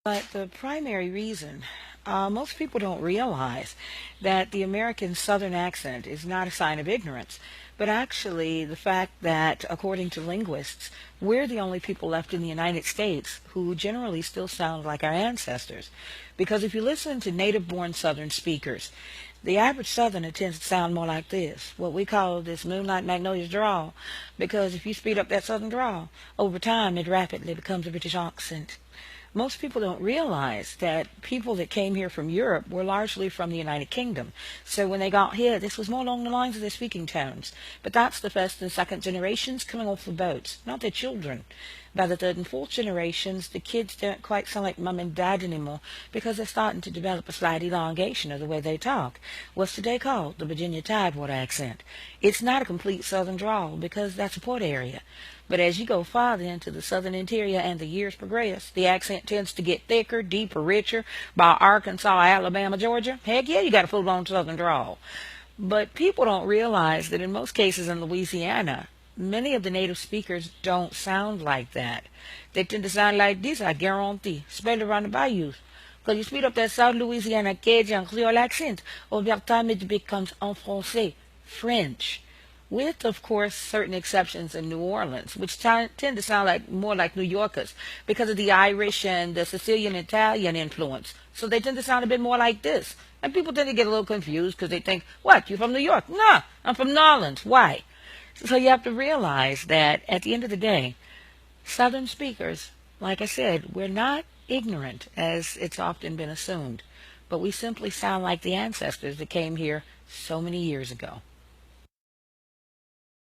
But the primary reason, most people don't realize that the American Southern accent is not a sign of ignorance, but actually the fact that, according to linguists, we're the only people left in the United States who generally still sound like our ancestors. Because if you listen to native born Southern speakers, the average Southerner tends to sound more like this, what we call this Moonlight Magnolia's drawl, because if you speed up that Southern drawl, over time it rapidly becomes a British accent. Most people don't realize that people that came here from Europe were largely from the United Kingdom. So when they got here, this was more along the lines of their speaking tones. But that's the first and second generations coming off the boats, not their children. By the third and fourth generations, the kids don't quite sound like mum and dad anymore because they're starting to develop a slight elongation of the way they talk. What's today called the Virginia Tidewater accent. It's not a complete southern drawl because that's a port area. But as you go farther into the southern interior and the years progress, the accent tends to get thicker, deeper, richer. By Arkansas, Alabama, Georgia, heck yeah, you got a full-blown southern drawl. But people don't realize that in most cases in Louisiana, many of the native speakers don't sound like that. They tend to sound like this, I guarantee, especially around the bayous. Because you speed up that South Louisiana Cajun Creole accent, over time it becomes en français, French. With, of course, certain exceptions in New Orleans, which tend to sound like more like New Yorkers because of the Irish and the Sicilian Italian influence. So they tend to sound a bit more like this. And people tend to get a little confused because they think, what, you're from New York? Nah, I'm from New Orleans. Why? So you have to realize that at the end of the day, Southern speakers, like I said, we're not ignorant as it's often been assumed, but we simply sound like the ancestors that came here so many years ago.